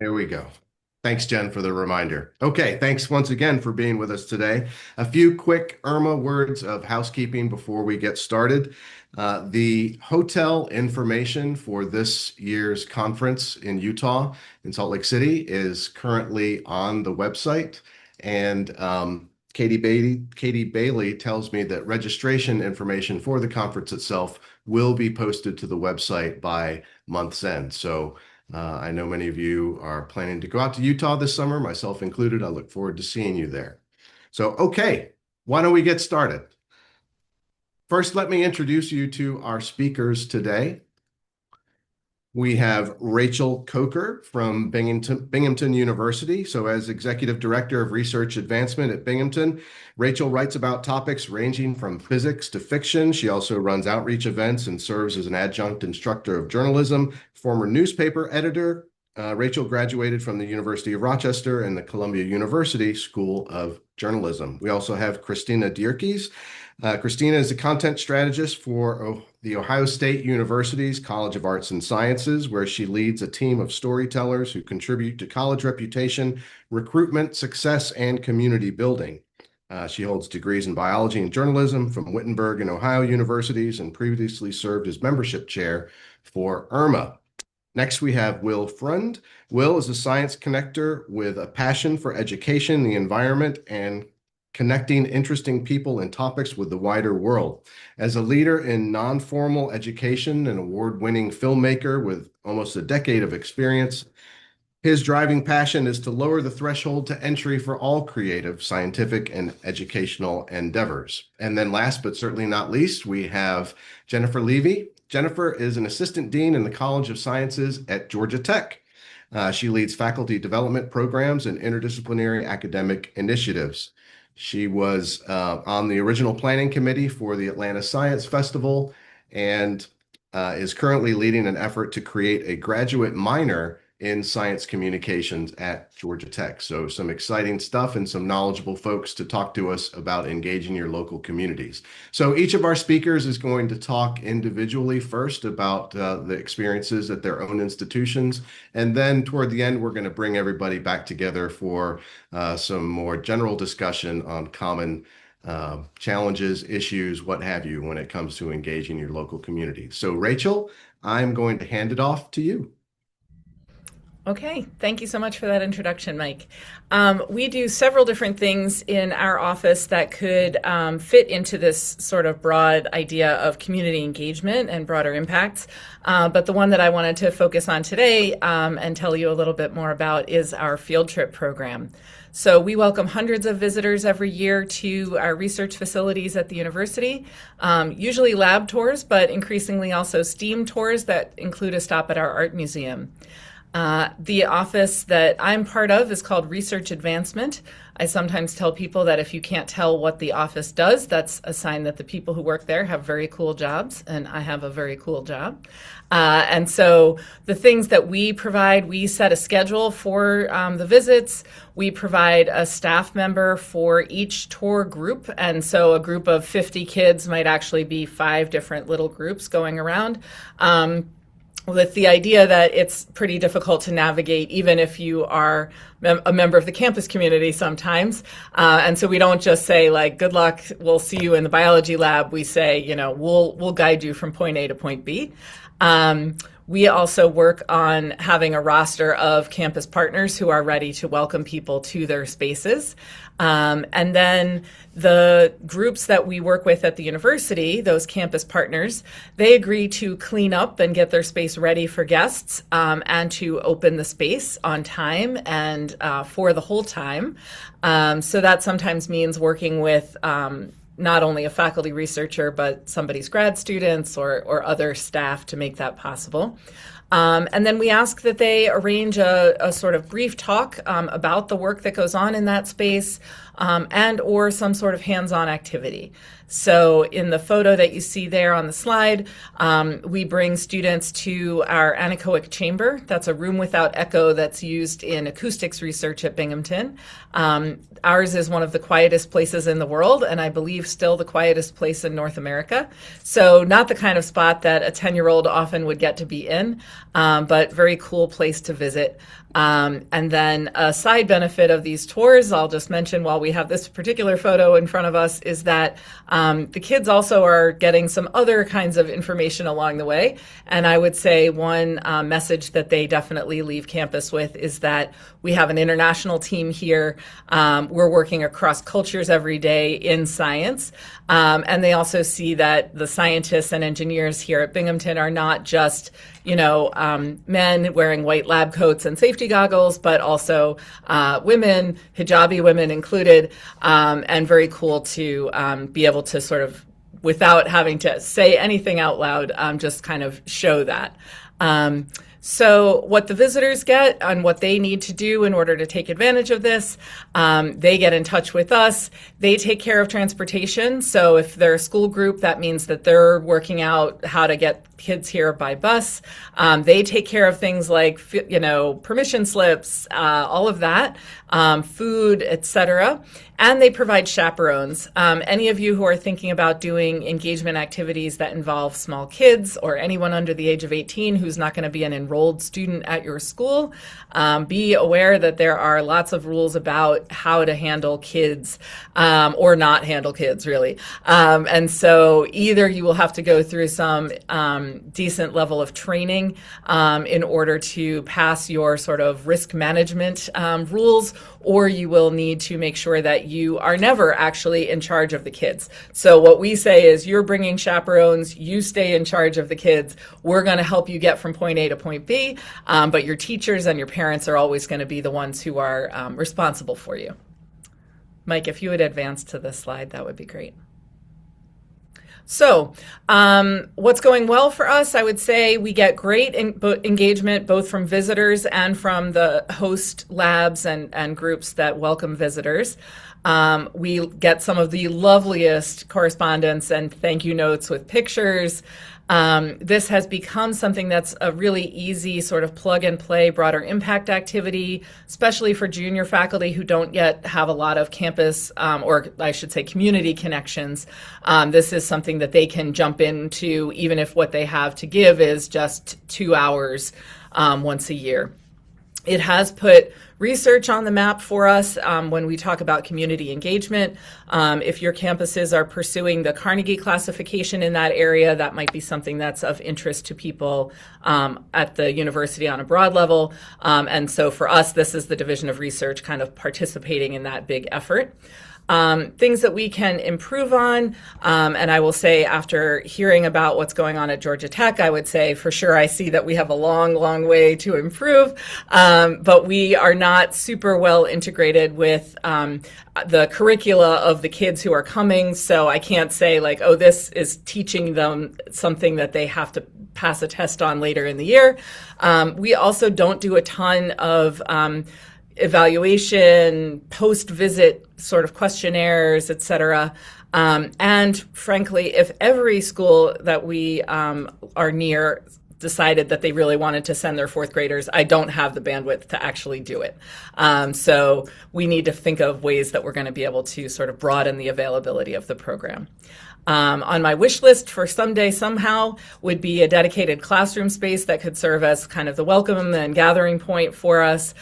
Here we go. Thanks, Jen, for the reminder. Okay, thanks once again for being with us today. A few quick IRMA words of housekeeping before we get started. The hotel information for this year's conference in Utah, in Salt Lake City, is currently on the website. And Katie Bailey tells me that registration information for the conference itself will be posted to the website by month's end. So I know many of you are planning to go out to Utah this summer, myself included. I look forward to seeing you there. So, okay, why don't we get started? First, let me introduce you to our speakers today. We have Rachel Coker from Binghamton University. So as Executive Director of Research Advancement at Binghamton, Rachel writes about topics ranging from physics to fiction. She also runs outreach events and serves as an adjunct instructor of journalism, former newspaper editor. Rachel graduated from the University of Rochester and the Columbia University School of Journalism. We also have Christina Dierkes. Christina is a content strategist for the Ohio State University's College of Arts and Sciences, where she leads a team of storytellers who contribute to college reputation, recruitment, success, and community building. She holds degrees in biology and journalism from Wittenberg and Ohio universities and previously served as membership chair for URMA. Next, we have Will Freund. Will is a science connector with a passion for education, the environment, and connecting interesting people and topics with the wider world. As a leader in non-formal education and award-winning filmmaker with almost a decade of experience, his driving passion is to lower the threshold to entry for all creative, scientific, and educational endeavors. And then last but certainly not least, we have Jennifer Leavey. Jennifer is an assistant dean in the College of Sciences at Georgia Tech. She leads faculty development programs and interdisciplinary academic initiatives. She was on the original planning committee for the Atlanta Science Festival and is currently leading an effort to create a graduate minor in science communications at Georgia Tech. So some exciting stuff and some knowledgeable folks to talk to us about engaging your local communities. So each of our speakers is going to talk individually first about the experiences at their own institutions. And then toward the end, we're going to bring everybody back together for some more general discussion on common challenges, issues, what have you, when it comes to engaging your local community. So Rachel, I'm going to hand it off to you. Okay, thank you so much for that introduction, Mike. We do several different things in our office that could fit into this sort of broad idea of community engagement and broader impacts. But the one that I wanted to focus on today and tell you a little bit more about is our field trip program. So we welcome hundreds of visitors every year to our research facilities at the university, usually lab tours, but increasingly also STEAM tours that include a stop at our art museum. The office that I'm part of is called Research Advancement. I sometimes tell people that if you can't tell what the office does, that's a sign that the people who work there have very cool jobs, and I have a very cool job. And so the things that we provide, we set a schedule for the visits. We provide a staff member for each tour group. And so a group of 50 kids might actually be 5 different little groups going around. With the idea that it's pretty difficult to navigate, even if you are a member of the campus community sometimes. And so we don't just say, like, good luck, we'll see you in the biology lab. We say, you know, we'll guide you from point A to point B. We also work on having a roster of campus partners who are ready to welcome people to their spaces. And then the groups that we work with at the university, those campus partners, they agree to clean up and get their space ready for guests and to open the space on time and for the whole time. So that sometimes means working with not only a faculty researcher, but somebody's grad students or other staff to make that possible. And then we ask that they arrange a sort of brief talk about the work that goes on in that space, and or some sort of hands-on activity. So in the photo that you see there on the slide, we bring students to our anechoic chamber. That's a room without echo that's used in acoustics research at Binghamton. Ours is one of the quietest places in the world, and I believe still the quietest place in North America. So not the kind of spot that a 10-year-old often would get to be in, but very cool place to visit. And then a side benefit of these tours, I'll just mention while we have this particular photo in front of us, is that the kids also are getting some other kinds of information along the way. And I would say one message that they definitely leave campus with is that we have an international team here. We're working across cultures every day in science. And they also see that the scientists and engineers here at Binghamton are not just men wearing white lab coats and safety goggles, but also women, hijabi women included, and very cool to be able to sort of, without having to say anything out loud, just kind of show that. So what the visitors get and what they need to do in order to take advantage of this, they get in touch with us. They take care of transportation. So if they're a school group, that means that they're working out how to get kids here by bus. They take care of things like, permission slips, all of that, food, etc. And they provide chaperones. Any of you who are thinking about doing engagement activities that involve small kids or anyone under the age of 18 who's not going to be an enrolled student at your school, be aware that there are lots of rules about how to handle kids or not handle kids, really. And so either you will have to go through some decent level of training in order to pass your sort of risk management rules, or you will need to make sure that you are never actually in charge of the kids. So what we say is, you're bringing chaperones, you stay in charge of the kids. We're going to help you get from point A to point B, but your teachers and your parents are always going to be the ones who are responsible for you. Mike, if you would advance to this slide, that would be great. So what's going well for us? I would say we get great engagement both from visitors and from the host labs and groups that welcome visitors. We get some of the loveliest correspondence and thank you notes with pictures. This has become something that's a really easy sort of plug and play broader impact activity, especially for junior faculty who don't yet have a lot of campus, or I should say community connections. This is something that they can jump into even if what they have to give is just 2 hours once a year. It has put research on the map for us when we talk about community engagement. If your campuses are pursuing the Carnegie classification in that area, that might be something that's of interest to people at the university on a broad level. And so for us, this is the Division of Research kind of participating in that big effort. Things that we can improve on, and I will say after hearing about what's going on at Georgia Tech, I would say for sure I see that we have a long, long way to improve, but we are not super well integrated with the curricula of the kids who are coming, so I can't say like, oh, this is teaching them something that they have to pass a test on later in the year. We also don't do a ton of evaluation, post-visit sort of questionnaires, et cetera. And frankly, if every school that we are near decided that they really wanted to send their fourth graders, I don't have the bandwidth to actually do it. So we need to think of ways that we're going to be able to sort of broaden the availability of the program. On my wish list for someday somehow would be a dedicated classroom space that could serve as kind of the welcome and gathering point for us.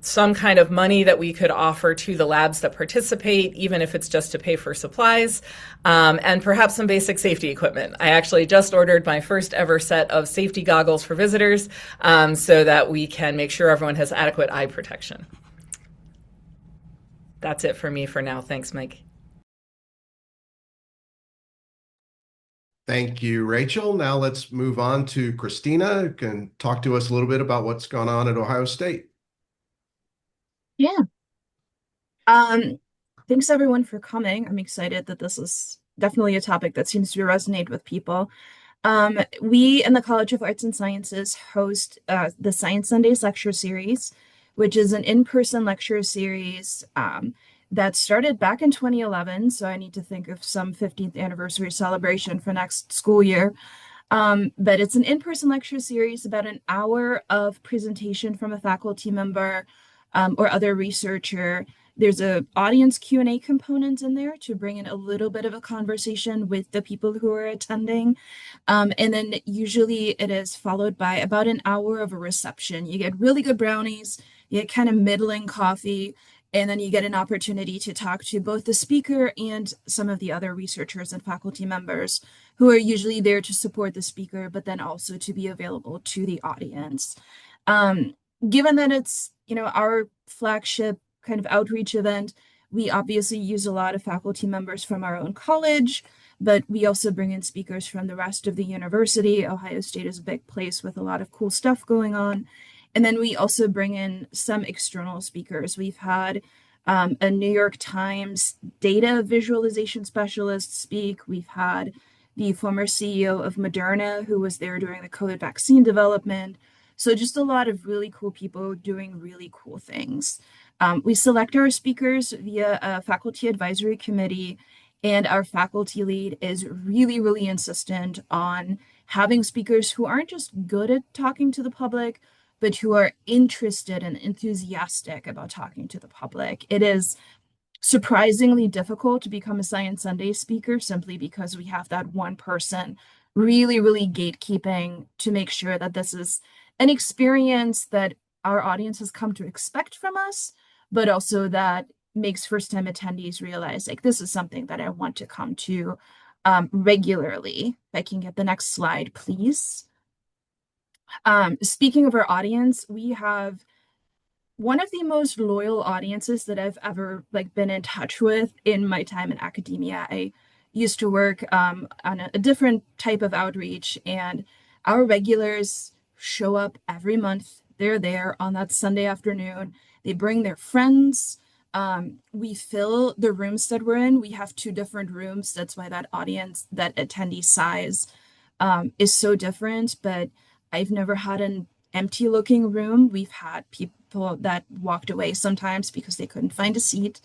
Some kind of money that we could offer to the labs that participate, even if it's just to pay for supplies, and perhaps some basic safety equipment. I actually just ordered my first ever set of safety goggles for visitors so that we can make sure everyone has adequate eye protection. That's it for me for now. Thanks, Mike. Thank you, Rachel. Now let's move on to Christina, who can talk to us a little bit about what's gone on at Ohio State. Yeah. Thanks everyone for coming. I'm excited that this is definitely a topic that seems to resonate with people. We in the College of Arts and Sciences host the Science Sundays lecture series, which is an in-person lecture series that started back in 2011. So I need to think of some 15th anniversary celebration for next school year. But it's an in-person lecture series, about an hour of presentation from a faculty member or other researcher. There's a audience Q&A component in there to bring in a little bit of a conversation with the people who are attending. And then usually it is followed by about an hour of a reception. You get really good brownies, you get kind of middling coffee, and then you get an opportunity to talk to both the speaker and some of the other researchers and faculty members who are usually there to support the speaker, but then also to be available to the audience. Given that it's, our flagship kind of outreach event, we obviously use a lot of faculty members from our own college, but we also bring in speakers from the rest of the university. Ohio State is a big place with a lot of cool stuff going on. And then we also bring in some external speakers. We've had a New York Times data visualization specialist speak. We've had the former CEO of Moderna, who was there during the COVID vaccine development. So just a lot of really cool people doing really cool things. We select our speakers via a faculty advisory committee, and our faculty lead is really, really insistent on having speakers who aren't just good at talking to the public, but who are interested and enthusiastic about talking to the public. It is surprisingly difficult to become a Science Sunday speaker simply because we have that one person really, really gatekeeping to make sure that this is an experience that our audience has come to expect from us, but also that makes first-time attendees realize, like, this is something that I want to come to regularly. If I can get the next slide, please. Speaking of our audience, we have one of the most loyal audiences that I've ever been in touch with in my time in academia. I used to work on a different type of outreach, and our regulars show up every month. They're there on that Sunday afternoon. They bring their friends. We fill the rooms that we're in. We have 2 different rooms. That's why that audience, that attendee size is so different. But I've never had an empty looking room. We've had people that walked away sometimes because they couldn't find a seat.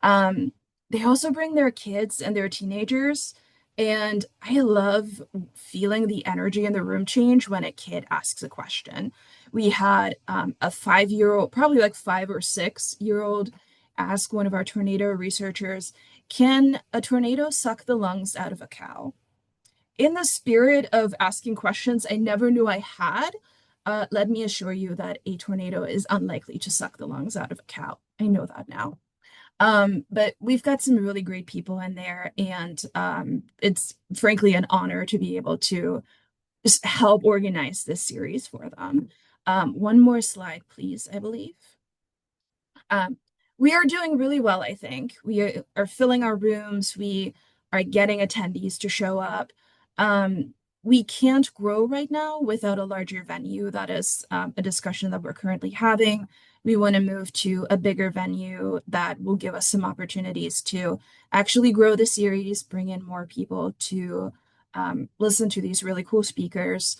They also bring their kids and their teenagers. And I love feeling the energy in the room change when a kid asks a question. We had a 5-year-old, probably like 5 or 6-year-old, ask one of our tornado researchers, can a tornado suck the lungs out of a cow? In the spirit of asking questions I never knew I had, let me assure you that a tornado is unlikely to suck the lungs out of a cow. I know that now. But we've got some really great people in there, and it's frankly an honor to be able to just help organize this series for them. One more slide, please, I believe. We are doing really well, I think. We are filling our rooms. We are getting attendees to show up. We can't grow right now without a larger venue. That is a discussion that we're currently having. We want to move to a bigger venue that will give us some opportunities to actually grow the series, bring in more people to listen to these really cool speakers.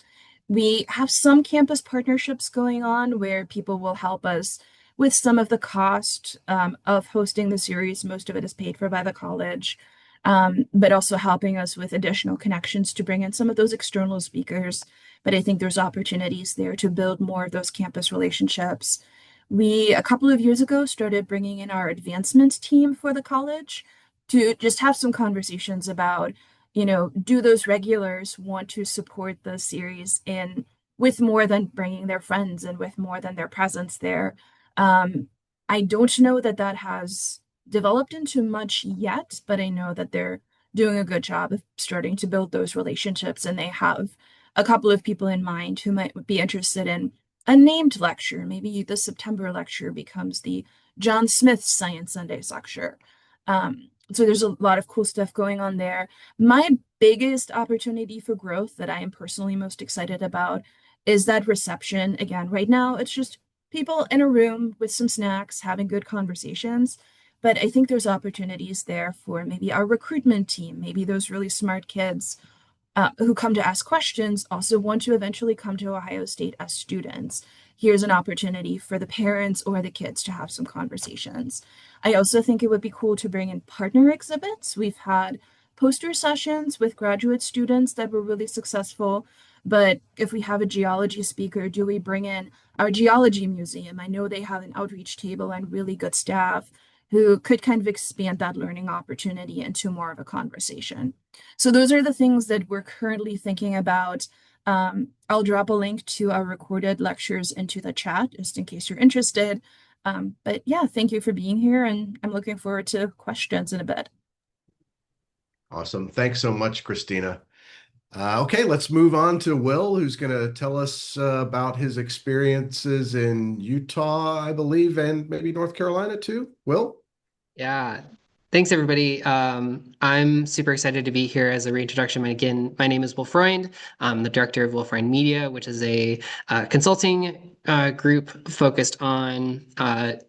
We have some campus partnerships going on where people will help us with some of the cost of hosting the series. Most of it is paid for by the college, but also helping us with additional connections to bring in some of those external speakers. But I think there's opportunities there to build more of those campus relationships. We, a couple of years ago, started bringing in our advancement team for the college to just have some conversations about, do those regulars want to support the series in with more than bringing their friends and with more than their presence there. I don't know that that has developed into much yet, but I know that they're doing a good job of starting to build those relationships, and they have a couple of people in mind who might be interested in a named lecture. Maybe the September lecture becomes the John Smith Science Sundays lecture. So there's a lot of cool stuff going on there. My biggest opportunity for growth that I am personally most excited about is that reception. Again, right now, it's just people in a room with some snacks having good conversations. But I think there's opportunities there for maybe our recruitment team, maybe those really smart kids who come to ask questions also want to eventually come to Ohio State as students. Here's an opportunity for the parents or the kids to have some conversations. I also think it would be cool to bring in partner exhibits. We've had poster sessions with graduate students that were really successful. But if we have a geology speaker, do we bring in our geology museum? I know they have an outreach table and really good staff who could kind of expand that learning opportunity into more of a conversation. So those are the things that we're currently thinking about. I'll drop a link to our recorded lectures into the chat just in case you're interested. But yeah, thank you for being here, and I'm looking forward to questions in a bit. Awesome. Thanks so much, Christina. Okay, let's move on to Will, who's going to tell us about his experiences in Utah, I believe, and maybe North Carolina too. Will? Yeah. Thanks, everybody. I'm super excited to be here as a reintroduction. Again, my name is Will Freund. I'm the director of Freund Media, which is a consulting group focused on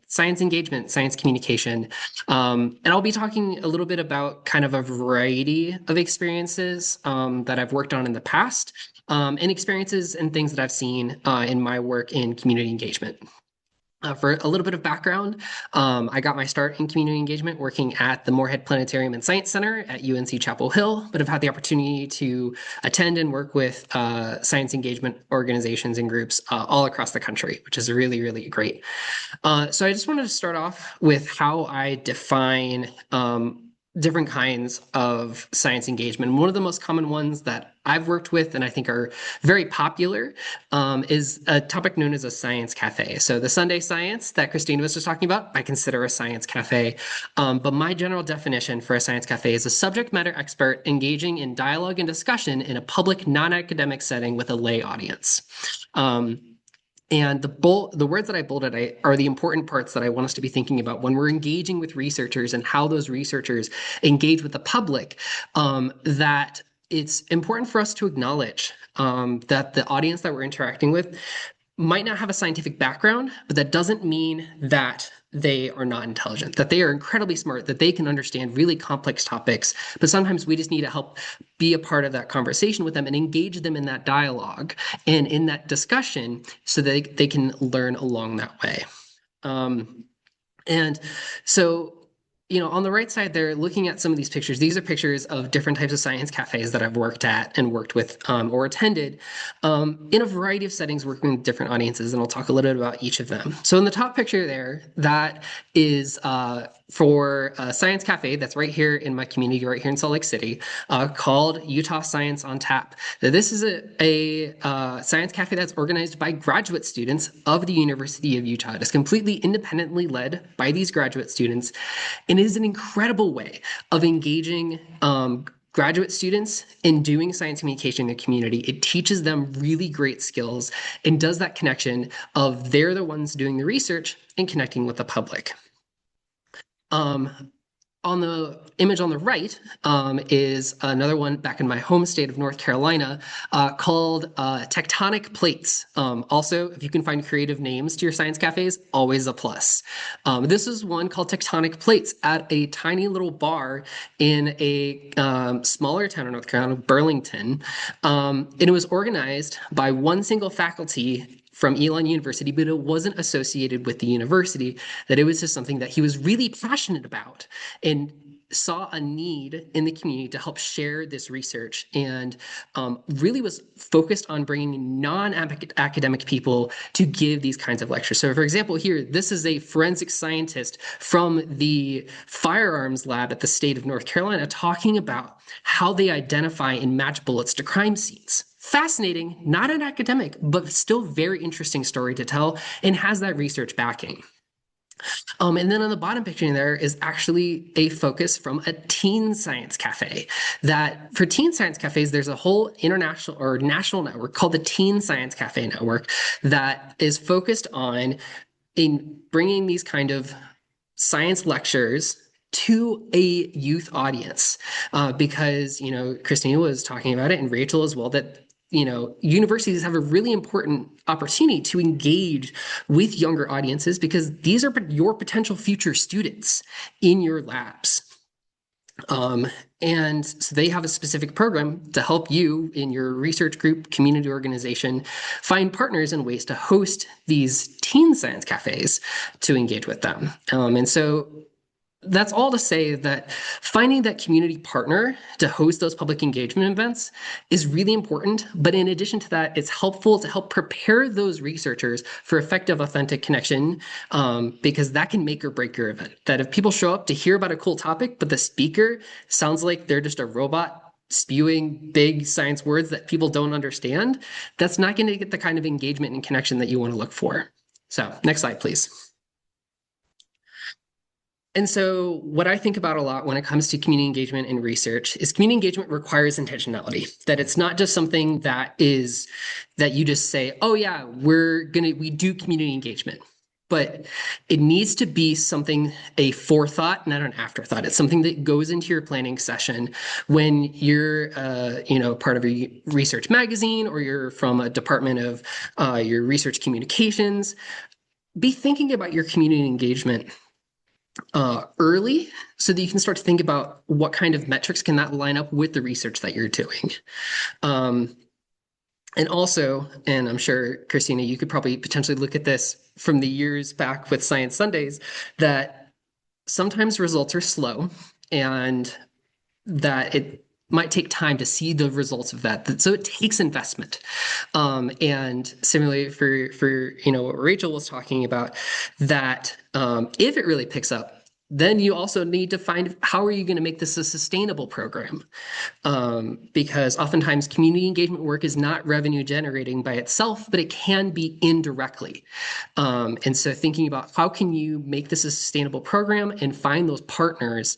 science engagement, science communication. And I'll be talking a little bit about kind of a variety of experiences that I've worked on in the past, and experiences and things that I've seen in my work in community engagement. For a little bit of background, I got my start in community engagement working at the Moorhead Planetarium and Science Center at UNC Chapel Hill, but have had the opportunity to attend and work with science engagement organizations and groups all across the country, which is really, really great. So I just wanted to start off with how I define different kinds of science engagement. And one of the most common ones that I've worked with and I think are very popular is a topic known as a science cafe. So the Sunday science that Christina was just talking about, I consider a science cafe. But my general definition for a science cafe is a subject matter expert engaging in dialogue and discussion in a public, non-academic setting with a lay audience. And the words that I bolded are the important parts that I want us to be thinking about when we're engaging with researchers and how those researchers engage with the public, that it's important for us to acknowledge that the audience that we're interacting with might not have a scientific background, but that doesn't mean that they are not intelligent, that they are incredibly smart, that they can understand really complex topics. But sometimes we just need to help be a part of that conversation with them and engage them in that dialogue and in that discussion so that they can learn along that way. And so, on the right side there, looking at some of these pictures, these are pictures of different types of science cafes that I've worked at and worked with or attended in a variety of settings, working with different audiences, and I'll talk a little bit about each of them. So in the top picture there, that is for a science cafe that's right here in my community, right here in Salt Lake City, called Utah Science on Tap. Now, this is a science cafe that's organized by graduate students of the University of Utah. It is completely independently led by these graduate students, and it is an incredible way of engaging graduate students in doing science communication in the community. It teaches them really great skills and does that connection of they're the ones doing the research and connecting with the public. On the image on the right is another one back in my home state of North Carolina called Tectonic Plates. Also, if you can find creative names to your science cafes, always a plus. This is one called Tectonic Plates at a tiny little bar in a smaller town in North Carolina, Burlington. And it was organized by one single faculty from Elon University, but it wasn't associated with the university, that it was just something that he was really passionate about and saw a need in the community to help share this research, and really was focused on bringing non-academic people to give these kinds of lectures. So for example, here, this is a forensic scientist from the firearms lab at the state of North Carolina talking about how they identify and match bullets to crime scenes. Fascinating, not an academic, but still very interesting story to tell, and has that research backing. And then on the bottom picture there is actually a focus from a teen science cafe. That for teen science cafes, there's a whole international or national network called the Teen Science Cafe Network that is focused on in bringing these kind of science lectures to a youth audience, because Christina was talking about it, and Rachel as well, that universities have a really important opportunity to engage with younger audiences because these are your potential future students in your labs. And so they have a specific program to help you in your research group, community organization, find partners and ways to host these teen science cafes to engage with them. And so that's all to say that finding that community partner to host those public engagement events is really important. But in addition to that, it's helpful to help prepare those researchers for effective, authentic connection, because that can make or break your event. That if people show up to hear about a cool topic, but the speaker sounds like they're just a robot spewing big science words that people don't understand, that's not going to get the kind of engagement and connection that you want to look for. So next slide, please. And so what I think about a lot when it comes to community engagement and research is community engagement requires intentionality, that it's not just something that you just say, oh yeah, we do community engagement. But it needs to be something, a forethought, not an afterthought. It's something that goes into your planning session when you're, part of a research magazine, or you're from a department of your research communications. Be thinking about your community engagement early, so that you can start to think about what kind of metrics can that line up with the research that you're doing. And also, and I'm sure, Christina, you could probably potentially look at this from the years back with Science Sundays, that sometimes results are slow and that it might take time to see the results of that. So it takes investment. And similarly for what Rachel was talking about, that if it really picks up, then you also need to find how are you going to make this a sustainable program? Because oftentimes community engagement work is not revenue generating by itself, but it can be indirectly. And so thinking about how can you make this a sustainable program and find those partners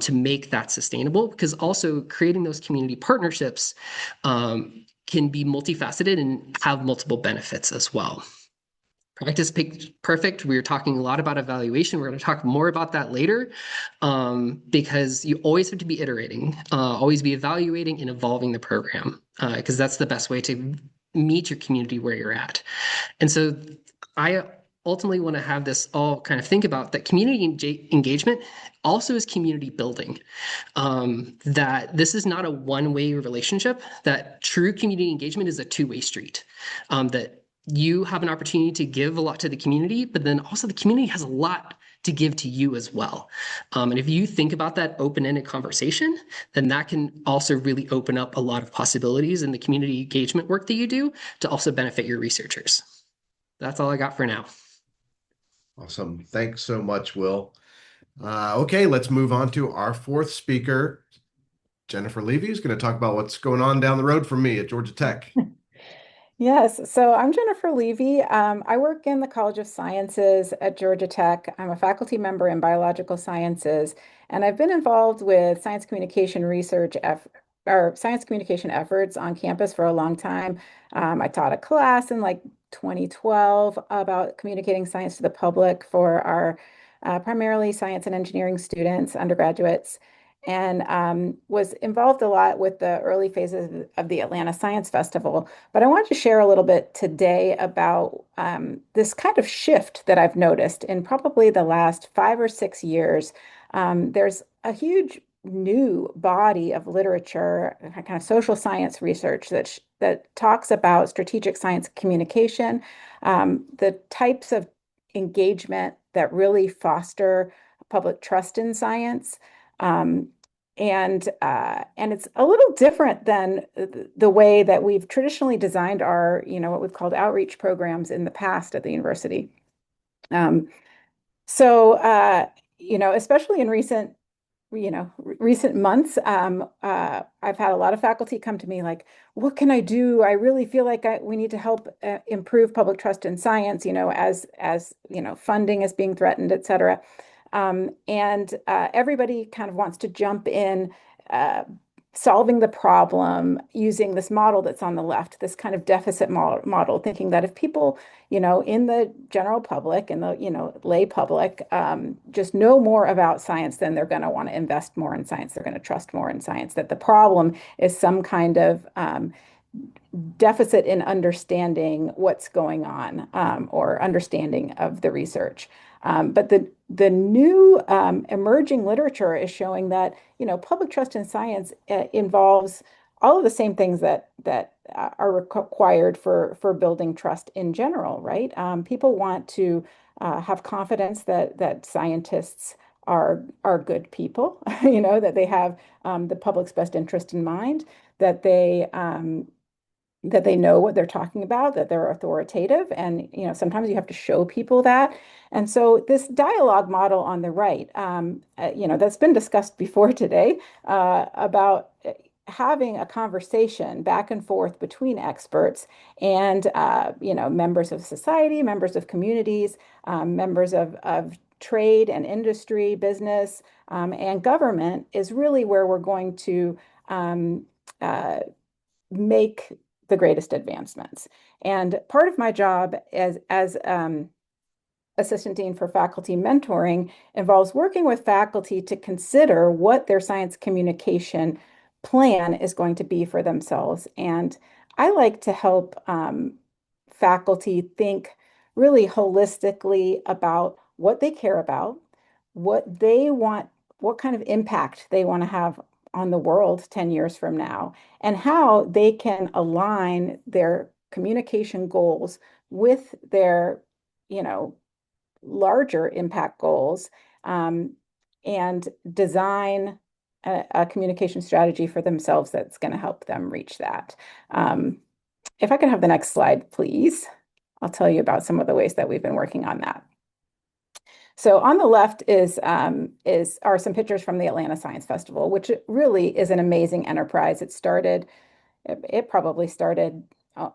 to make that sustainable, because also creating those community partnerships can be multifaceted and have multiple benefits as well. Practice perfect. We were talking a lot about evaluation. We're going to talk more about that later, because you always have to be iterating, always be evaluating and evolving the program, because that's the best way to meet your community where you're at. And so I ultimately want to have this all kind of think about that community engagement also is community building, that this is not a one-way relationship, that true community engagement is a two-way street, that you have an opportunity to give a lot to the community, but then also the community has a lot to give to you as well. And if you think about that open-ended conversation, then that can also really open up a lot of possibilities in the community engagement work that you do to also benefit your researchers. That's all I got for now. Awesome. Thanks so much, Will. Okay, let's move on to our fourth speaker. Jennifer Leavey is going to talk about what's going on down the road from me at Georgia Tech. Yes, so I'm Jennifer Leavey. I work in the College of Sciences at Georgia Tech. I'm a faculty member in biological sciences, and I've been involved with science communication research or science communication efforts on campus for a long time. I taught a class in like 2012 about communicating science to the public for our primarily science and engineering students, undergraduates, and was involved a lot with the early phases of the Atlanta Science Festival. But I wanted to share a little bit today about this kind of shift that I've noticed in probably the last 5 or 6 years. There's a huge new body of literature, kind of social science research that talks about strategic science communication, the types of engagement that really foster public trust in science. And it's a little different than the way that we've traditionally designed our, what we've called outreach programs in the past at the university. Especially in recent months, I've had a lot of faculty come to me like, what can I do? I really feel like we need to help improve public trust in science, as funding is being threatened, et cetera. Everybody kind of wants to jump in, solving the problem using this model that's on the left, this kind of deficit model, thinking that if people, in the general public and the, lay public, just know more about science, then they're going to want to invest more in science. They're going to trust more in science, that the problem is some kind of deficit in understanding what's going on, or understanding of the research. But the new emerging literature is showing that, public trust in science involves all of the same things that are required for building trust in general, right? People want to have confidence that scientists are good people, that they have the public's best interest in mind, that they know what they're talking about, that they're authoritative. And, sometimes you have to show people that. And so this dialogue model on the right, that's been discussed before today, about having a conversation back and forth between experts and, members of society, members of communities, members of trade and industry, business, and government is really where we're going to make the greatest advancements. And part of my job as assistant dean for faculty mentoring involves working with faculty to consider what their science communication plan is going to be for themselves. And I like to help faculty think really holistically about what they care about, what they want, what kind of impact they want to have on the world 10 years from now, and how they can align their communication goals with their, larger impact goals, and design a communication strategy for themselves that's going to help them reach that. If I could have the next slide, please. I'll tell you about some of the ways that we've been working on that. So on the left are some pictures from the Atlanta Science Festival, which really is an amazing enterprise. It probably started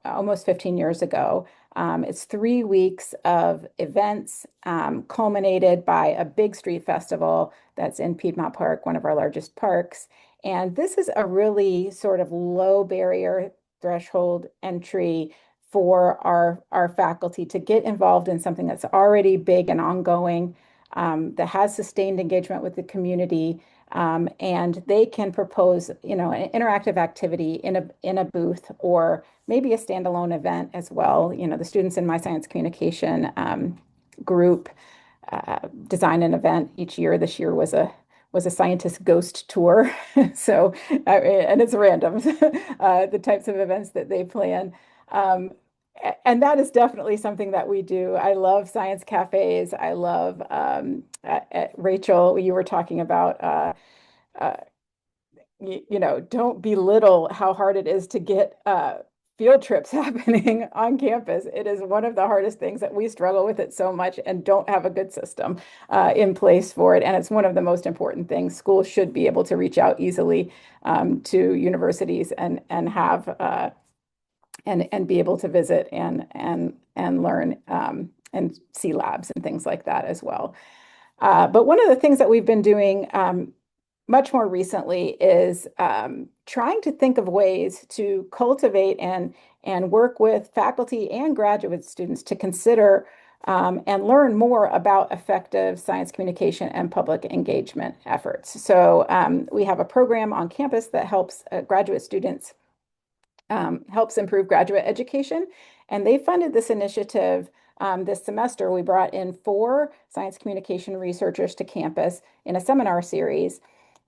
almost 15 years ago. It's 3 weeks of events, culminated by a big street festival that's in Piedmont Park, one of our largest parks. And this is a really sort of low barrier threshold entry for our faculty to get involved in something that's already big and ongoing, that has sustained engagement with the community, and they can propose, an interactive activity in a booth, or maybe a standalone event as well. The students in my science communication group design an event each year. This year was a scientist ghost tour. So, and it's random, the types of events that they plan. And that is definitely something that we do. I love science cafes. I love, Rachel, you were talking about, don't belittle how hard it is to get field trips happening on campus. It is one of the hardest things that we struggle with it so much and don't have a good system in place for it. And it's one of the most important things. Schools should be able to reach out easily to universities and have and be able to visit and learn, and see labs and things like that as well. But one of the things that we've been doing much more recently is trying to think of ways to cultivate and work with faculty and graduate students to consider and learn more about effective science communication and public engagement efforts. So we have a program on campus that helps graduate students, helps improve graduate education. And they funded this initiative this semester. We brought in 4 science communication researchers to campus in a seminar series.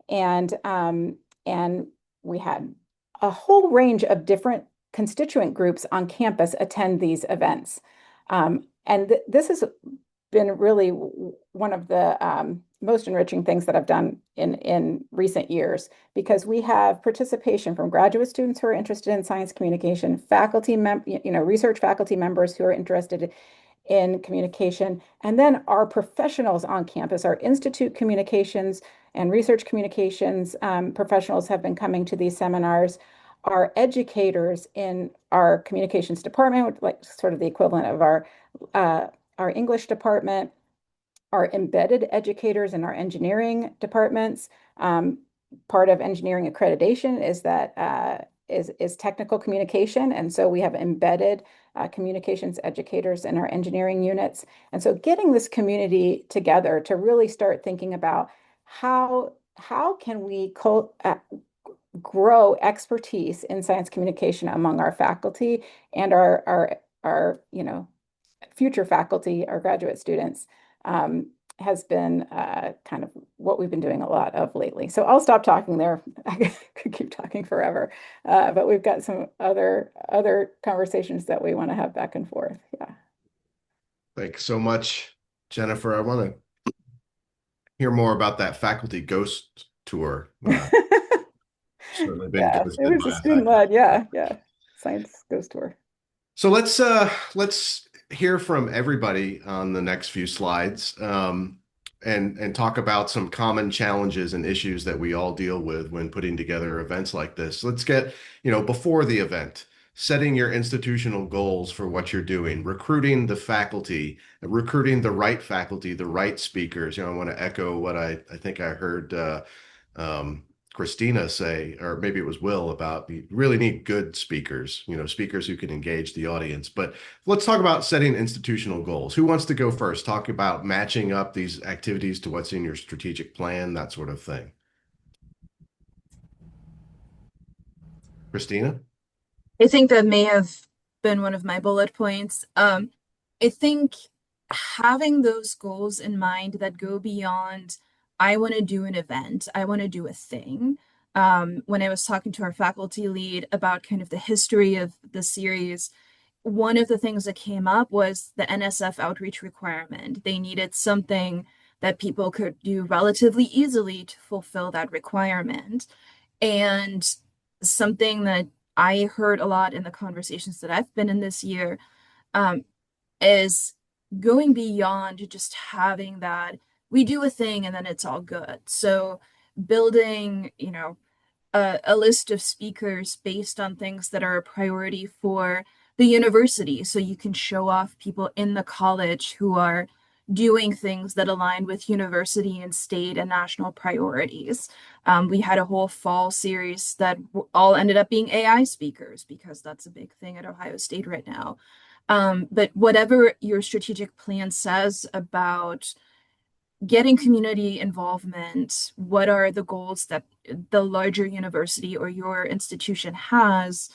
And we had a whole range of different constituent groups on campus attend these events. And this has been really one of the most enriching things that I've done in recent years, because we have participation from graduate students who are interested in science communication, faculty, research faculty members who are interested in communication, and then our professionals on campus, our institute communications and research communications professionals have been coming to these seminars. Our educators in our communications department, like sort of the equivalent of our English department, our embedded educators in our engineering departments. Part of engineering accreditation is that is technical communication, and so we have embedded communications educators in our engineering units. And so getting this community together to really start thinking about how can we grow expertise in science communication among our faculty and our future faculty, our graduate students, has been kind of what we've been doing a lot of lately. So I'll stop talking there. I could keep talking forever, but we've got some other conversations that we want to have back and forth. Yeah. Thanks so much, Jennifer. I want to hear more about that faculty ghost tour. Certainly been Yeah, ghosted it was by a student-led. Yeah, science ghost tour. So let's hear from everybody on the next few slides, and talk about some common challenges and issues that we all deal with when putting together events like this. Let's get, before the event, setting your institutional goals for what you're doing, recruiting the faculty, recruiting the right faculty, the right speakers. I want to echo what I think I heard Christina say, or maybe it was Will, about you really need good speakers, speakers who can engage the audience. But let's talk about setting institutional goals. Who wants to go first? Talk about matching up these activities to what's in your strategic plan, that sort of thing. Christina? I think that may have been one of my bullet points. I think having those goals in mind that go beyond, I want to do an event, I want to do a thing. When I was talking to our faculty lead about kind of the history of the series, one of the things that came up was the NSF outreach requirement. They needed something that people could do relatively easily to fulfill that requirement. And something that I heard a lot in the conversations that I've been in this year is going beyond just having that we do a thing and then it's all good. So building, a list of speakers based on things that are a priority for the university. So you can show off people in the college who are doing things that align with university and state and national priorities. We had a whole fall series that all ended up being AI speakers because that's a big thing at Ohio State right now. But whatever your strategic plan says about getting community involvement, what are the goals that the larger university or your institution has,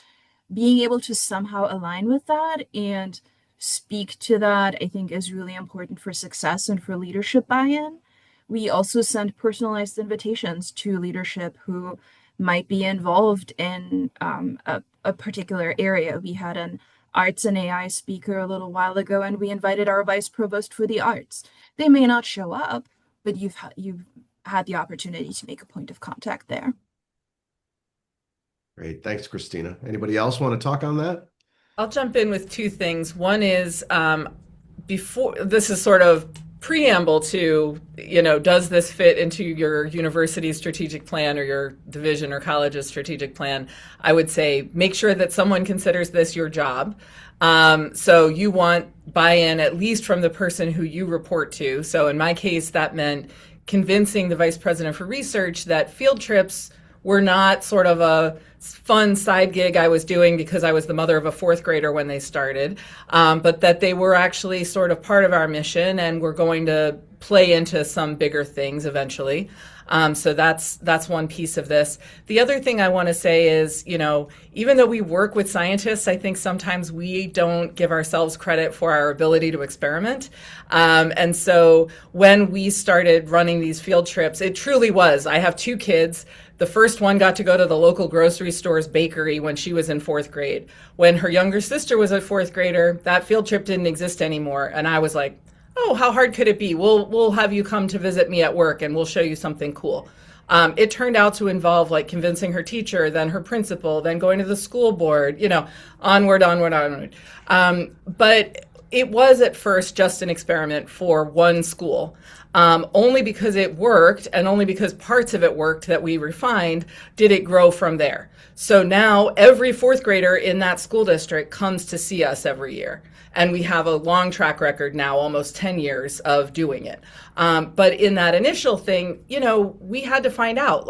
being able to somehow align with that and speak to that, I think is really important for success and for leadership buy-in. We also send personalized invitations to leadership who might be involved in a particular area. We had an arts and AI speaker a little while ago, and we invited our vice provost for the arts. They may not show up, but you've had the opportunity to make a point of contact there. Great. Thanks, Christina. Anybody else want to talk on that? I'll jump in with two things. One is before this is sort of preamble to, does this fit into your university's strategic plan or your division or college's strategic plan? I would say make sure that someone considers this your job. So you want buy-in at least from the person who you report to. So in my case, that meant convincing the vice president for research that field trips were not sort of a fun side gig I was doing because I was the mother of a fourth grader when they started, but that they were actually sort of part of our mission and we're going to play into some bigger things eventually. So that's one piece of this. The other thing I want to say is, even though we work with scientists, I think sometimes we don't give ourselves credit for our ability to experiment. And so when we started running these field trips, it truly was. I have two kids. The first one got to go to the local grocery store's bakery when she was in fourth grade. When her younger sister was a fourth grader, that field trip didn't exist anymore. And I was like, oh, how hard could it be? We'll have you come to visit me at work and we'll show you something cool. It turned out to involve like convincing her teacher, then her principal, then going to the school board, onward. But it was at first just an experiment for one school. Only because it worked and only because parts of it worked that we refined did it grow from there. So now every fourth grader in that school district comes to see us every year. And we have a long track record now, almost 10 years of doing it. But in that initial thing, we had to find out,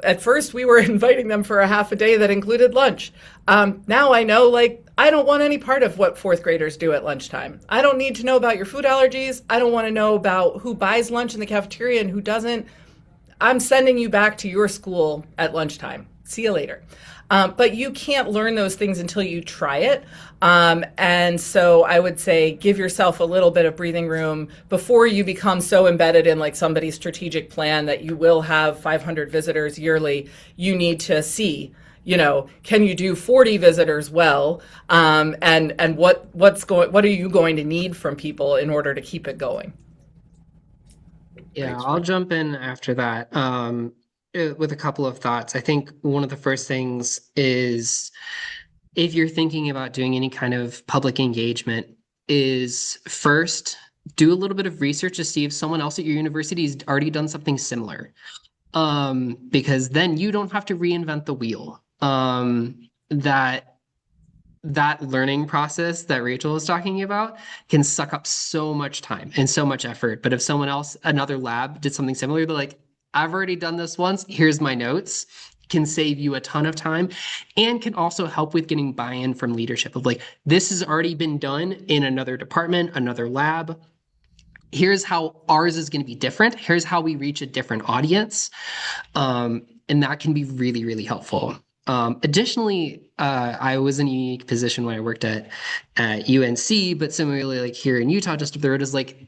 at first we were inviting them for a half a day that included lunch. Now I know, I don't want any part of what fourth graders do at lunchtime. I don't need to know about your food allergies. I don't want to know about who buys lunch in the cafeteria and who doesn't. I'm sending you back to your school at lunchtime. See you later. But you can't learn those things until you try it. And so I would say give yourself a little bit of breathing room before you become so embedded in like somebody's strategic plan that you will have 500 visitors yearly. You need to see, can you do 40 visitors well? And what are you going to need from people in order to keep it going? Yeah, Thanks, I'll Will. jump in after that with a couple of thoughts. I think one of the first things is if you're thinking about doing any kind of public engagement, is first do a little bit of research to see if someone else at your university has already done something similar. Because then you don't have to reinvent the wheel. That learning process that Rachel was talking about can suck up so much time and so much effort. But if someone else, another lab, did something similar, they're like, I've already done this once, here's my notes, can save you a ton of time and can also help with getting buy-in from leadership of like, this has already been done in another department, another lab. Here's how ours is going to be different. Here's how we reach a different audience. And that can be really, really helpful. Additionally, I was in a unique position when I worked at UNC, but similarly, like here in Utah, just up the road is like,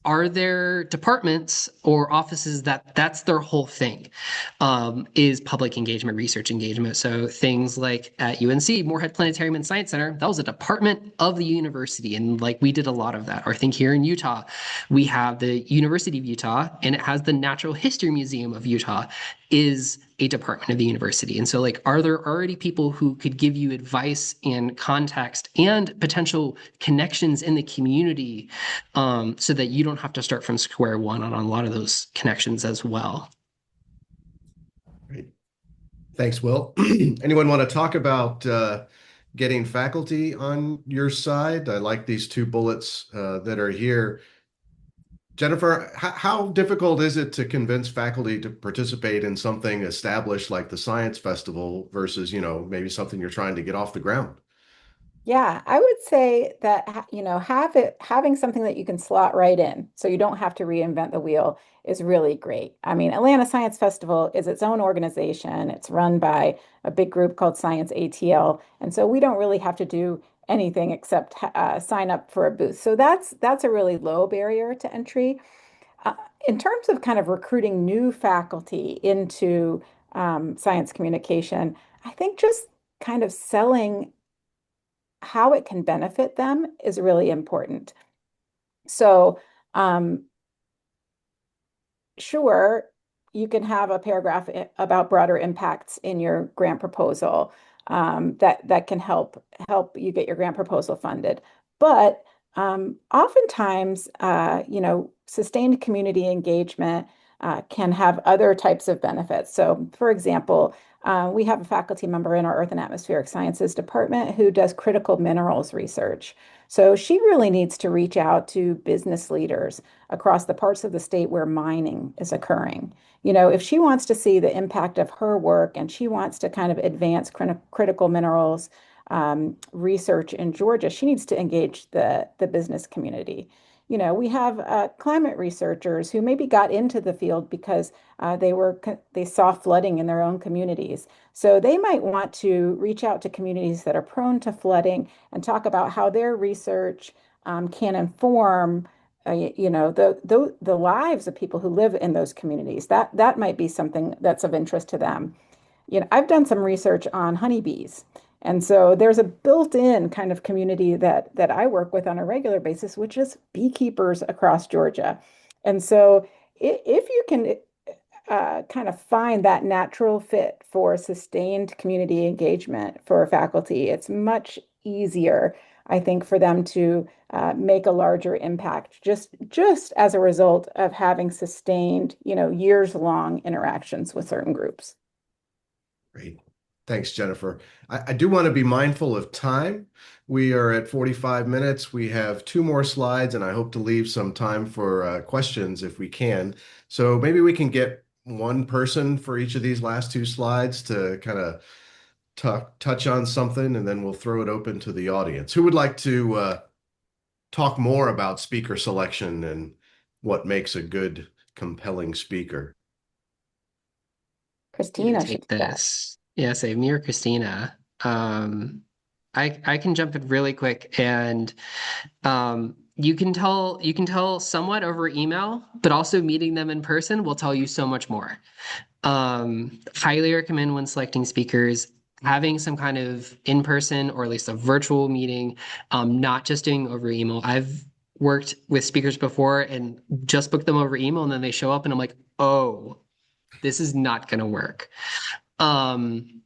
are there departments or offices that's their whole thing, is public engagement, research engagement. So things like at UNC, Moorhead Planetarium and Science Center, that was a department of the university. And like we did a lot of that. Or I think here in Utah, we have the University of Utah and it has the Natural History Museum of Utah is a department of the university. And so like, are there already people who could give you advice and context and potential connections in the community, so that you don't have to start from square one on a lot of those connections as well? Great. Thanks, Will. Anyone want to talk about getting faculty on your side? I like these two bullets that are here. Jennifer, how difficult is it to convince faculty to participate in something established like the Science Festival versus, maybe something you're trying to get off the ground? Yeah, I would say that having something that you can slot right in, so you don't have to reinvent the wheel, is really great. I mean, Atlanta Science Festival is its own organization. It's run by a big group called Science ATL, and so we don't really have to do anything except sign up for a booth. So that's a really low barrier to entry. Uh, in terms of kind of recruiting new faculty into science communication, I think just kind of selling how it can benefit them is really important. So, sure, you can have a paragraph about broader impacts in your grant proposal, that can help you get your grant proposal funded. But oftentimes, sustained community engagement can have other types of benefits. So, for example, we have a faculty member in our Earth and Atmospheric Sciences department who does critical minerals research. So she really needs to reach out to business leaders across the parts of the state where mining is occurring. If she wants to see the impact of her work and she wants to kind of advance critical minerals research in Georgia, she needs to engage the business community. We have climate researchers who maybe got into the field because they saw flooding in their own communities. So they might want to reach out to communities that are prone to flooding and talk about how their research can inform, the lives of people who live in those communities. That might be something that's of interest to them. I've done some research on honeybees. And so there's a built-in kind of community that I work with on a regular basis, which is beekeepers across Georgia. And so if you can kind of find that natural fit for sustained community engagement for faculty, it's much easier, I think, for them to make a larger impact just as a result of having sustained, years-long interactions with certain groups. Great. Thanks, Jennifer. I do want to be mindful of time. We are at 45 minutes. We have two more slides, and I hope to leave some time for questions if we can. So maybe we can get one person for each of these last two slides to kind of touch on something, and then we'll throw it open to the audience. Who would like to talk more about speaker selection and what makes a good, compelling speaker? Christina should Take this. Yeah, save me or Christina. I can jump in really quick, and you can tell somewhat over email, but also meeting them in person will tell you so much more. Highly recommend when selecting speakers having some kind of in-person or at least a virtual meeting, not just doing over email. I've worked with speakers before and just booked them over email, and then they show up and I'm like, oh, this is not going to work. Um,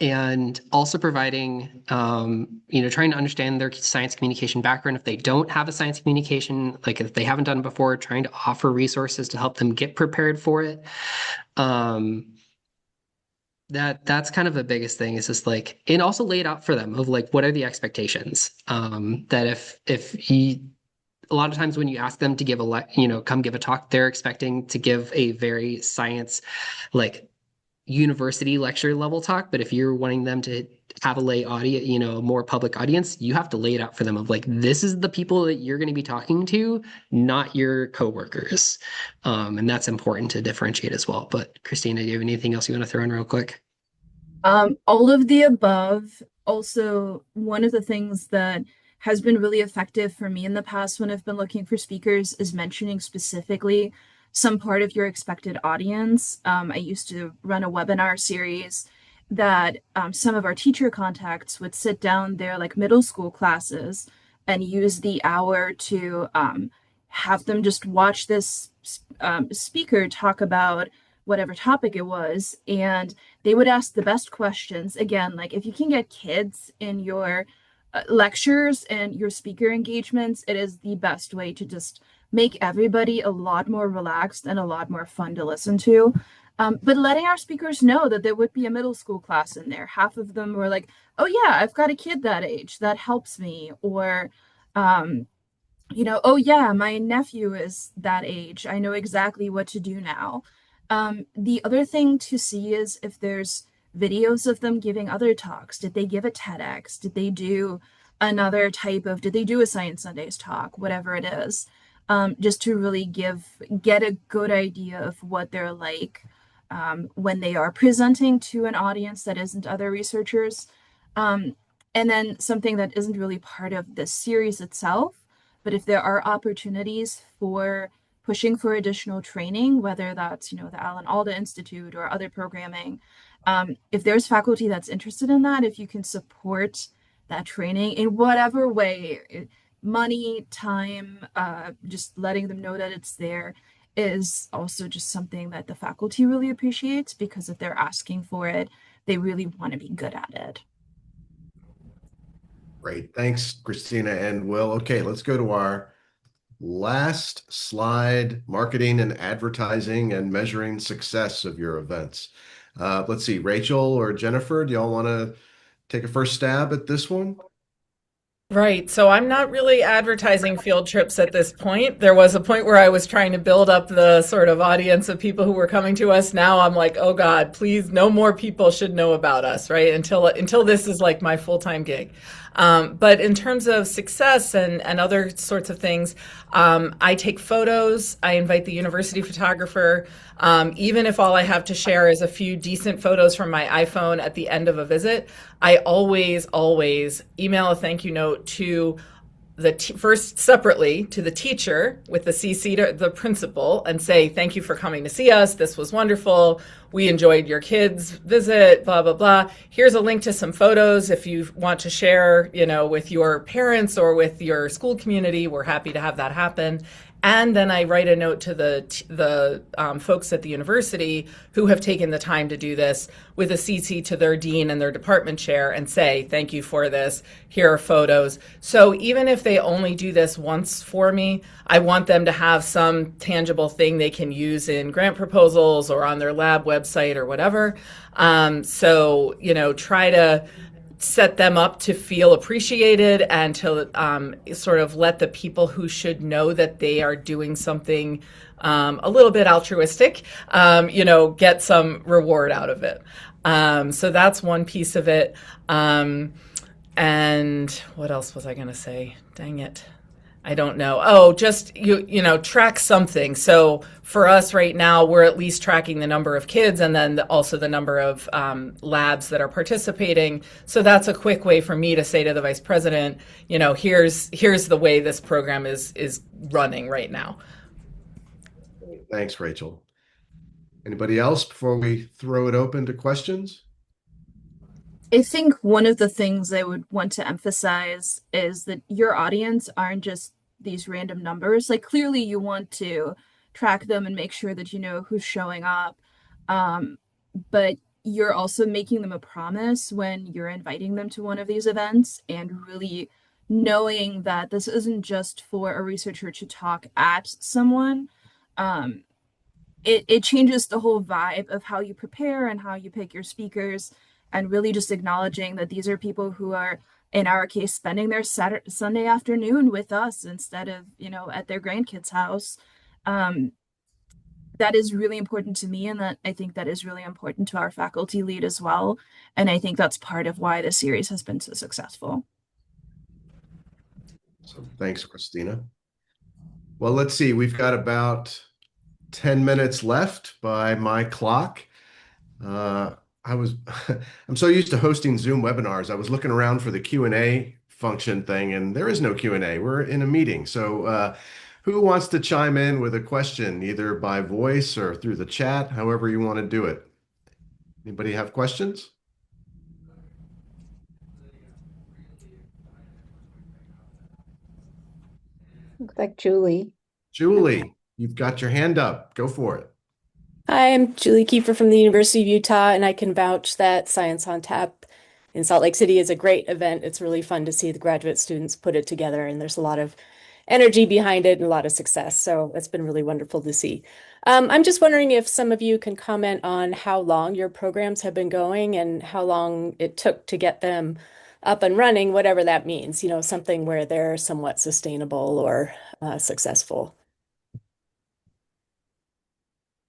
and also providing, trying to understand their science communication background. If they don't have a science communication, like if they haven't done it before, trying to offer resources to help them get prepared for it. Um, that's kind of the biggest thing is just like, and also lay it out for them of like, what are the expectations? That if you, a lot of times when you ask them to give come give a talk, they're expecting to give a very science, like university lecture level talk. But if you're wanting them to have a lay audience, more public audience, you have to lay it out for them of like, this is the people that you're going to be talking to, not your coworkers. And that's important to differentiate as well. But Christina, do you have anything else you want to throw in real quick? All of the above. Also, one of the things that has been really effective for me in the past when I've been looking for speakers is mentioning specifically some part of your expected audience. I used to run a webinar series that some of our teacher contacts would sit down their like middle school classes and use the hour to have them just watch this speaker talk about whatever topic it was, and they would ask the best questions. Again, like if you can get kids in your lectures and your speaker engagements, it is the best way to just make everybody a lot more relaxed and a lot more fun to listen to. But letting our speakers know that there would be a middle school class in there. Half of them were like, oh yeah, I've got a kid that age, that helps me. Or oh yeah, my nephew is that age, I know exactly what to do now. The other thing to see is if there's videos of them giving other talks. Did they give a TEDx? Did they do did they do a Science Sundays talk, whatever it is, just to really get a good idea of what they're like when they are presenting to an audience that isn't other researchers. And then something that isn't really part of the series itself, but if there are opportunities for pushing for additional training, whether that's, the Alan Alda Institute or other programming, if there's faculty that's interested in that, if you can support that training in whatever way, money, time, just letting them know that it's there is also just something that the faculty really appreciates, because if they're asking for it, they really want to be good at it. Great. Thanks, Christina and Will. Okay, let's go to our last slide, marketing and advertising and measuring success of your events. Let's see, Rachel or Jennifer, do y'all want to take a first stab at this one? Right. So I'm not really advertising field trips at this point. There was a point where I was trying to build up the sort of audience of people who were coming to us. Now I'm like, oh God, please, no more people should know about us, right? Until this is like my full-time gig. But in terms of success and other sorts of things, I take photos. I invite the university photographer. Even if all I have to share is a few decent photos from my iPhone at the end of a visit, I always email a thank you note to first separately to the teacher with the CC to the principal and say, thank you for coming to see us. This was wonderful. We enjoyed your kids' visit, blah, blah, blah. Here's a link to some photos. If you want to share, with your parents or with your school community, we're happy to have that happen. And then I write a note to the folks at the university who have taken the time to do this with a CC to their dean and their department chair and say, thank you for this. Here are photos. So even if they only do this once for me, I want them to have some tangible thing they can use in grant proposals or on their lab website or whatever. Try to set them up to feel appreciated and to sort of let the people who should know that they are doing something a little bit altruistic, get some reward out of it. So that's one piece of it. And what else was I going to say? Dang it. I don't know. Oh, just track something. So for us right now, we're at least tracking the number of kids and then also the number of labs that are participating. So that's a quick way for me to say to the vice president, here's the way this program is running right now. Thanks, Rachel. Anybody else before we throw it open to questions? I think one of the things I would want to emphasize is that your audience aren't just these random numbers. Like, clearly you want to track them and make sure that you know who's showing up. But you're also making them a promise when you're inviting them to one of these events, and really knowing that this isn't just for a researcher to talk at someone. It changes the whole vibe of how you prepare and how you pick your speakers, and really just acknowledging that these are people who are, in our case, spending their Sunday afternoon with us instead of, at their grandkids' house. That is really important to me, and that I think that is really important to our faculty lead as well. And I think that's part of why this series has been so successful. So thanks, Christina. Well, let's see. We've got about 10 minutes left by my clock. I'm so used to hosting Zoom webinars. I was looking around for the Q&A function thing, and there is no Q&A. We're in a meeting. So who wants to chime in with a question, either by voice or through the chat, however you want to do it? Anybody have questions? Looks like Julie. Julie, you've got your hand up. Go for it. Hi, I'm Julie Kiefer from the University of Utah, and I can vouch that Science on Tap in Salt Lake City is a great event. It's really fun to see the graduate students put it together, and there's a lot of energy behind it and a lot of success. So it's been really wonderful to see. I'm just wondering if some of you can comment on how long your programs have been going and how long it took to get them up and running, whatever that means, something where they're somewhat sustainable or successful.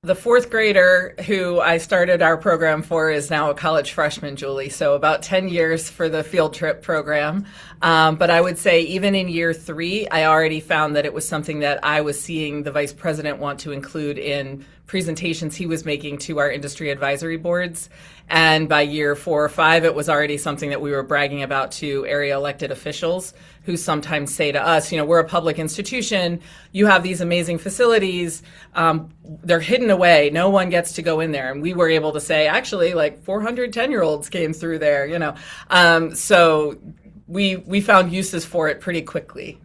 The fourth grader who I started our program for is now a college freshman, Julie. So about 10 years for the field trip program. But I would say even in year 3, I already found that it was something that I was seeing the vice president want to include in presentations he was making to our industry advisory boards. And by year 4 or 5, it was already something that we were bragging about to area elected officials who sometimes say to us, we're a public institution. You have these amazing facilities. They're hidden away. No one gets to go in there. And we were able to say, actually, like 410-year-olds came through there, So we found uses for it pretty quickly.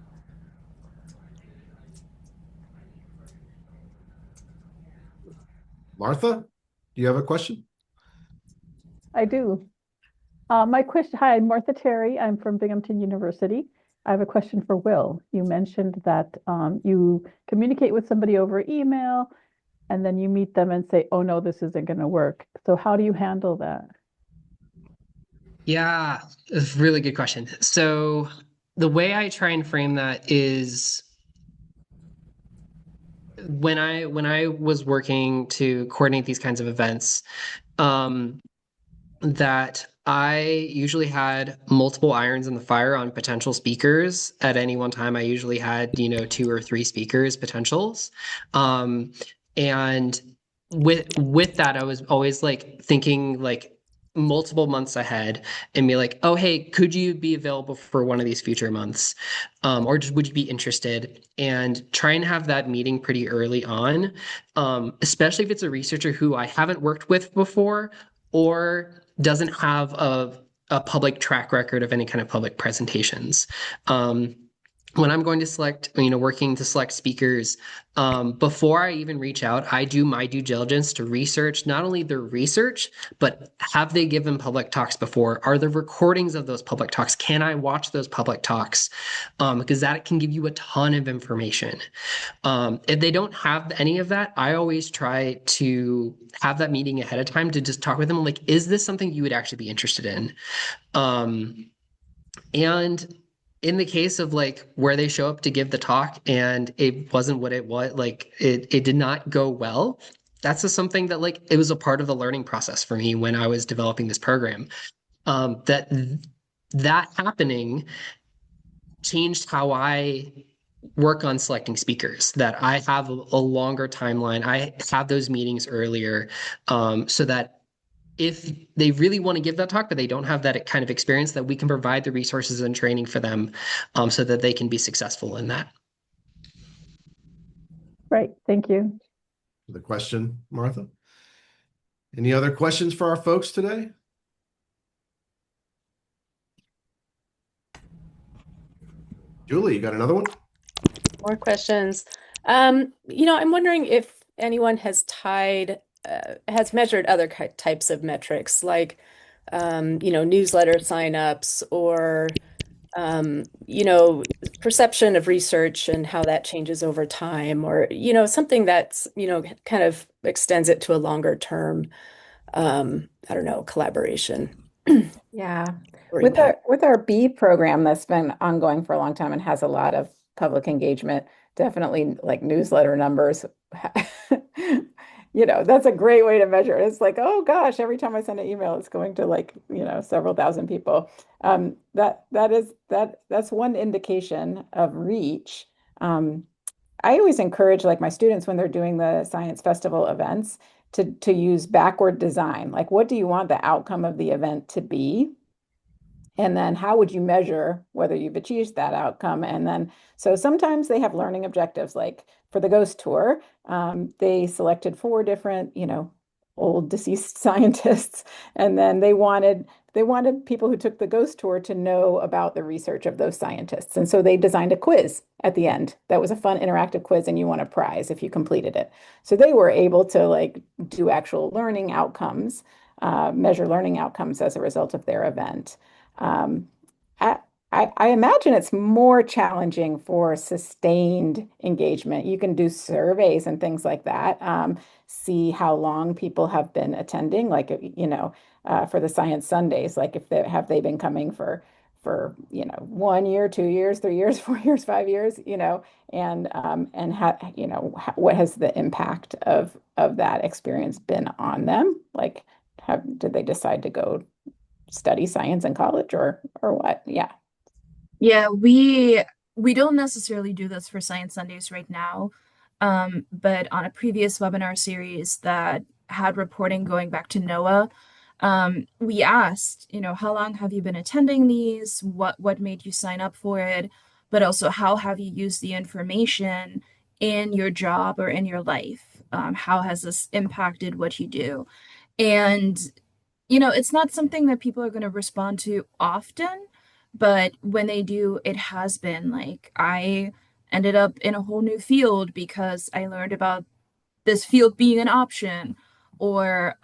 Martha, do you have a question? I do. My question, hi, I'm Martha Terry. I'm from Binghamton University. I have a question for Will. You mentioned that you communicate with somebody over email and then you meet them and say, oh no, this isn't going to work. So how do you handle that? Yeah, it's a really good question. So the way I try and frame that is when I was working to coordinate these kinds of events, that I usually had multiple irons in the fire on potential speakers at any one time. I usually had, 2 or 3 speakers potentials. And with that, I was always like thinking like multiple months ahead and be like, oh, hey, could you be available for one of these future months? Or just would you be interested? And try and have that meeting pretty early on, especially if it's a researcher who I haven't worked with before or doesn't have a public track record of any kind of public presentations. When I'm going to select, working to select speakers, before I even reach out, I do my due diligence to research not only their research, but have they given public talks before? Are there recordings of those public talks? Can I watch those public talks? Because that can give you a ton of information. If they don't have any of that, I always try to have that meeting ahead of time to just talk with them. Like, is this something you would actually be interested in? And in the case of like where they show up to give the talk and it wasn't what it was, like it did not go well. That's just something that like it was a part of the learning process for me when I was developing this program. That happening changed how I work on selecting speakers, that I have a longer timeline. I have those meetings earlier, so that if they really want to give that talk, but they don't have that kind of experience, that we can provide the resources and training for them, so that they can be successful in that. Right. Thank you. The question, Martha. Any other questions for our folks today? Julie, you got another one? More questions. I'm wondering if anyone has measured other types of metrics like, newsletter signups or, perception of research and how that changes over time, or, something that's, kind of extends it to a longer term, I don't know, collaboration. Yeah. Or With impact. our B program that's been ongoing for a long time and has a lot of public engagement, definitely like newsletter numbers. That's a great way to measure it. It's like, oh gosh, every time I send an email, it's going to like, several thousand people. That's one indication of reach. I always encourage like my students when they're doing the science festival events to use backward design. Like, what do you want the outcome of the event to be? And then how would you measure whether you've achieved that outcome? And then, so sometimes they have learning objectives, like for the ghost tour, they selected 4 different, old deceased scientists. And then they wanted people who took the ghost tour to know about the research of those scientists. And so they designed a quiz at the end. That was a fun interactive quiz, and you won a prize if you completed it. So they were able to like do actual learning outcomes, measure learning outcomes as a result of their event. Um, I, I imagine it's more challenging for sustained engagement. You can do surveys and things like that, see how long people have been attending, like, for the Science Sundays, like if they been coming for 1 year, 2 years, 3 years, 4 years, 5 years, and what has the impact of that experience been on them? Like, did they decide to go study science in college or what? Yeah. Yeah, we don't necessarily do this for Science Sundays right now, but on a previous webinar series that had reporting going back to NOAA, we asked, how long have you been attending these? What made you sign up for it? But also, how have you used the information in your job or in your life? How has this impacted what you do? And it's not something that people are going to respond to often, but when they do, it has been like I ended up in a whole new field because I learned about this field being an option, or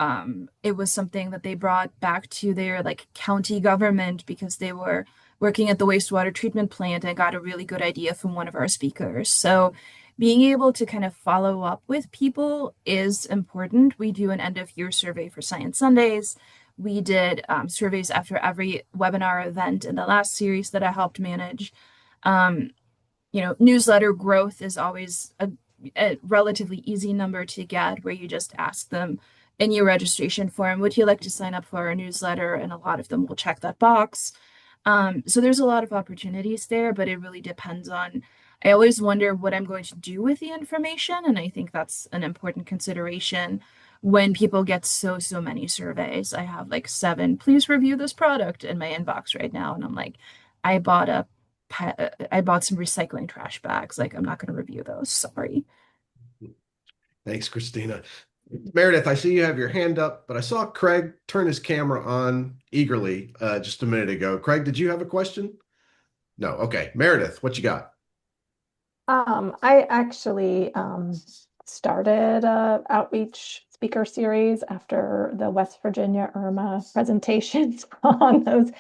it was something that they brought back to their like county government because they were working at the wastewater treatment plant and got a really good idea from one of our speakers. So being able to kind of follow up with people is important. We do an end of year survey for Science Sundays. We did surveys after every webinar event in the last series that I helped manage. Um, Newsletter growth is always a relatively easy number to get, where you just ask them in your registration form, would you like to sign up for our newsletter? And a lot of them will check that box. So there's a lot of opportunities there, but it really depends on, I always wonder what I'm going to do with the information. And I think that's an important consideration when people get so many surveys. I have like 7, please review this product in my inbox right now. And I'm like, I bought some recycling trash bags. Like, I'm not going to review those. Sorry. Thanks, Christina. Meredith, I see you have your hand up, but I saw Craig turn his camera on eagerly just a minute ago. Craig, did you have a question? No. Okay. Meredith, what you got? I actually started a outreach speaker series after the West Virginia URMA presentations on those.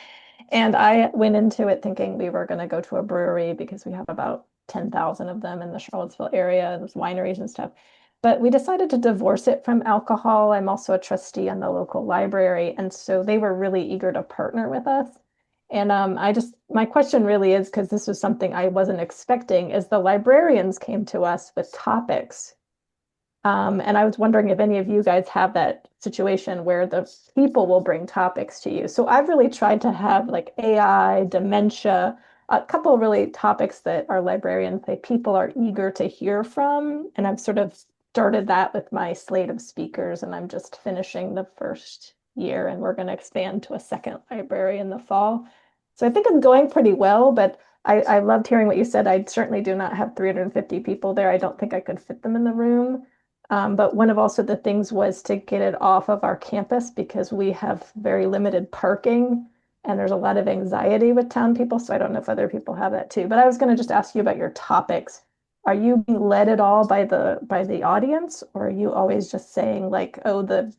And I went into it thinking we were going to go to a brewery because we have about 10,000 of them in the Charlottesville area. There's wineries and stuff. But we decided to divorce it from alcohol. I'm also a trustee in the local library. And so they were really eager to partner with us. And my question really is, because this was something I wasn't expecting, is the librarians came to us with topics. And I was wondering if any of you guys have that situation where the people will bring topics to you. So I've really tried to have like AI, dementia, a couple of really topics that our librarians say people are eager to hear from. And I've sort of started that with my slate of speakers, and I'm just finishing the first year, and we're going to expand to a second library in the fall. So I think it's going pretty well, but I loved hearing what you said. I certainly do not have 350 people there. I don't think I could fit them in the room. But one of also the things was to get it off of our campus because we have very limited parking and there's a lot of anxiety with town people. So I don't know if other people have that too. But I was going to just ask you about your topics. Are you being led at all by the audience, or are you always just saying like, oh, the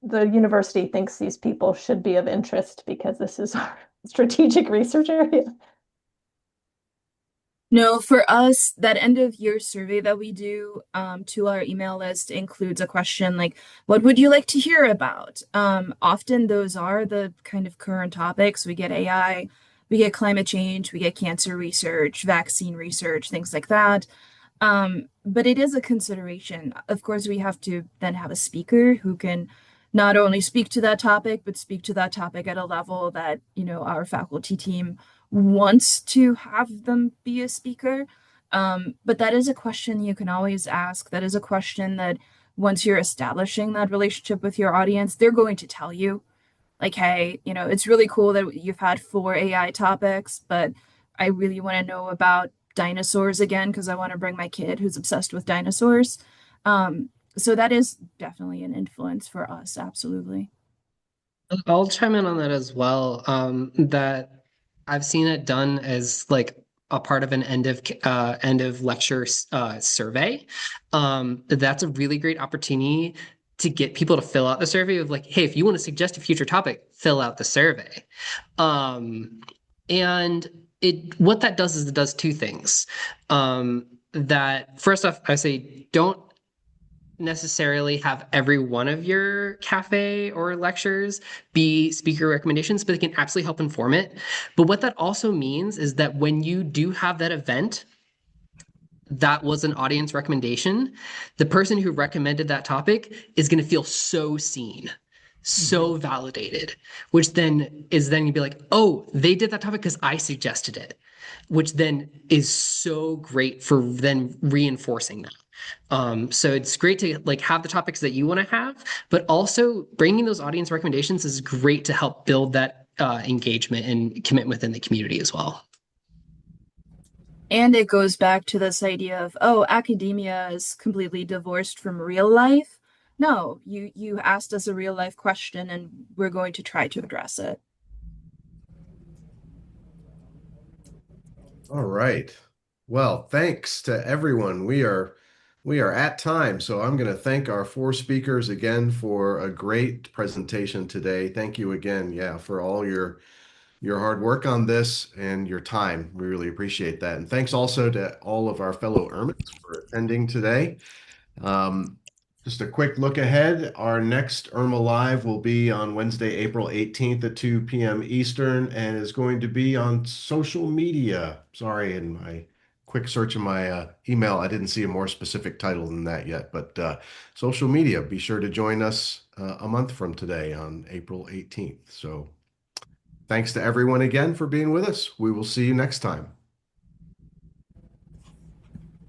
university thinks these people should be of interest because this is our strategic research area? No, for us, that end of year survey that we do to our email list includes a question like, what would you like to hear about? Often those are the kind of current topics. We get AI, we get climate change, we get cancer research, vaccine research, things like that. But it is a consideration. Of course, we have to then have a speaker who can not only speak to that topic, but speak to that topic at a level that, our faculty team wants to have them be a speaker. But that is a question you can always ask. That is a question that once you're establishing that relationship with your audience, they're going to tell you, like, hey, it's really cool that you've had 4 AI topics, but I really want to know about dinosaurs again because I want to bring my kid who's obsessed with dinosaurs. So that is definitely an influence for us, absolutely. I'll chime in on that as well. That I've seen it done as like a part of an end of lecture survey. That's a really great opportunity to get people to fill out the survey of like, hey, if you want to suggest a future topic, fill out the survey. And what that does is it does two things. That first off, I say don't necessarily have every one of your cafe or lectures be speaker recommendations, but they can absolutely help inform it. But what that also means is that when you do have that event that was an audience recommendation, the person who recommended that topic is going to feel so seen, so validated, which then you'd be like, oh, they did that topic because I suggested it, which then is so great for then reinforcing that. So it's great to like have the topics that you want to have, but also bringing those audience recommendations is great to help build that engagement and commitment within the community as well. And it goes back to this idea of, oh, academia is completely divorced from real life. No, you asked us a real life question and we're going to try to address it. All right. Well, thanks to everyone. We are at time, so I'm going to thank our 4 speakers again for a great presentation today. Thank you again, for all your hard work on this and your time. We really appreciate that. And thanks also to all of our fellow Ermits for attending today. Just a quick look ahead. Our next IRMA Live will be on Wednesday, April 18th at 2 p.m. Eastern, and is going to be on social media. Sorry, in my quick search in my email, I didn't see a more specific title than that yet, but social media. Be sure to join us a month from today on April 18th. So thanks to everyone again for being with us. We will see you next time.